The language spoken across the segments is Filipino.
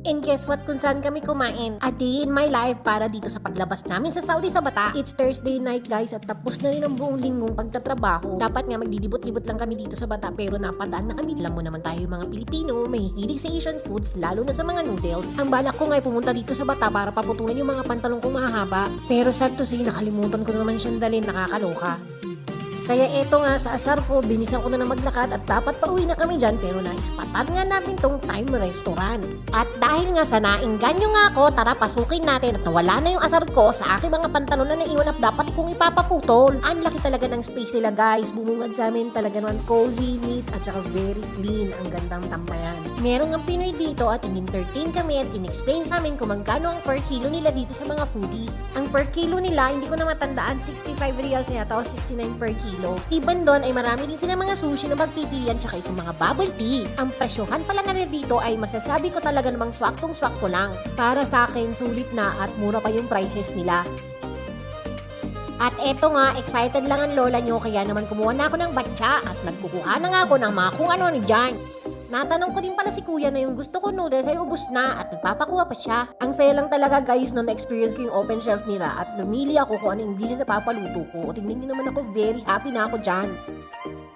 And guess what kung saan kami kumain? A day in my life para dito sa paglabas namin sa Saudi sa Bata. It's Thursday night guys at tapos na rin ang buong linggong pagtatrabaho. Dapat nga magdidibot-libot lang kami dito sa Bata pero napadaan na kami. Alam mo naman tayo mga Pilipino, may hilig sa Asian foods lalo na sa mga noodles. Ang balak ko nga ay pumunta dito sa Bata para paputulan yung mga pantalong kong mahahaba. Pero sad to say, nakalimutan ko na naman siyang dalhin, nakakaloka. Kaya eto nga sa asar ko, binisan ko na maglakad at dapat pauwi na kami dyan pero naispatan nga namin tong Time Restaurant. At dahil nga sa naingganyo nga ako, tara pasukin natin at nawala na yung asar ko sa aking mga pantalon na naiwan at dapat kong ipapaputol. Ang laki talaga ng space nila guys, bumungad sa amin talaga naman cozy, neat at saka very clean. Ang gandang tambayan. Meron ng Pinoy dito at in-entertain kami at in-explain sa amin kung magkano ang per kilo nila dito sa mga foodies. Ang per kilo nila, hindi ko na matandaan, 65 reals yata o 69 per kilo. Iban doon ay marami din sila mga sushi na magpipilian tsaka itong mga bubble tea. Ang presyohan pala na dito ay masasabi ko talaga namang swaktong-swakto lang. Para sa akin, sulit na at mura pa yung prices nila. At eto nga, excited lang ang lola nyo kaya naman kumuha na ako ng batsa at nagkukuha na nga ako ng mga kung ano ni Jan. Natanong ko din pala si kuya na yung gusto ko noodles ay ubos na at nagpapakuha pa siya. Ang saya lang talaga guys no na-experience ko yung open shelf nila at namili ako kung ano yung dishes na papaluto ko. O tingnan nyo naman ako, very happy na ako dyan.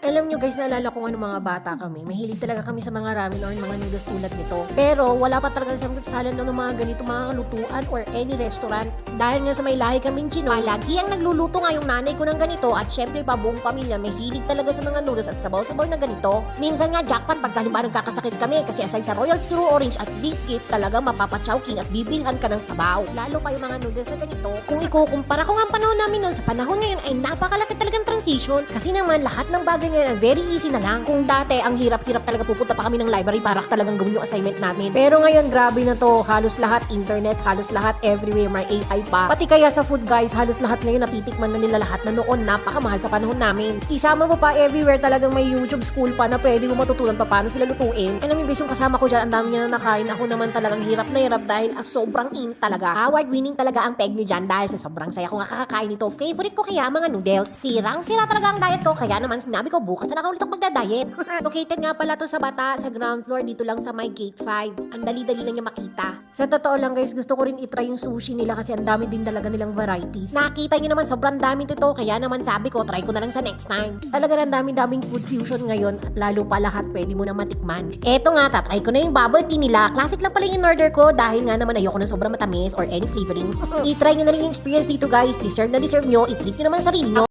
Alam nyo guys, naalala ko ano mga bata kami. Mahilig talaga kami sa mga ramen or mga noodles tulad nito. Pero wala pa talaga siyang kapsalan ng mga ganito mga lutuan or any restaurant. Dahil nga sa may lahi kaming Chino, lagi ang nagluluto nga yung nanay ko ng ganito at syempre pa buong pamilya mahilig talaga sa mga noodles at sabaw-sabaw na ganito. Minsan nga jackpot pag halimbawa nagkakasakit kami kasi aside sa Royal True Orange at biscuit, talaga mapapachowking at bibilhan ka ng sabaw. Lalo pa yung mga noodles na ganito. Kung ikukumpara ko nga ang panahon namin noon sa panahon ngayon ay napakalaki talagang transition. Kasi naman lahat ng bagay ngayon very easy na lang. Kung dati ang hirap-hirap talaga pupunta pa kami ng library para talagang gawin yung assignment namin. Pero ngayon grabe na to, halos lahat internet, halos lahat everywhere may AI pa. Pati kaya sa food guys, halos lahat ngayon natitikman na nila lahat na noon napakamahal sa panahon namin. Isama mo pa everywhere talagang may YouTube school pa na pwede mo matutunan pa paano sila lutuin. Alam mo guys, yung kasama ko dyan, ang dami niya na nakain. Ako naman talagang hirap na hirap dahil sobrang in talaga. Award winning talaga ang peg niyo dyan dahil sa sobrang saya ko nga kakakain nito. Favorite ko kaya mga noodles. Sirang-sira talaga ang diet ko kaya naman sinabi ko bukas na ulit ang magda-diet. Located nga pala to sa Bata, sa ground floor, dito lang sa my gate 5. Ang dali-dali lang niya makita. Sa totoo lang guys, gusto ko rin itry yung sushi nila kasi ang dami din talaga nilang varieties. Nakita niyo naman sobrang dami nito, kaya naman sabi ko, try ko na lang sa next time. Talaga ang daming food fusion ngayon at lalo pa lahat pwede mo na matikman. Eto nga, tatry ko na yung bubble tea nila. Classic lang pala yung in-order ko dahil nga naman ayoko na sobrang matamis or any flavoring. I-try nyo na rin yung experience dito guys. Deserve na deserve nyo. I-treat nyo naman sa sarili nyo.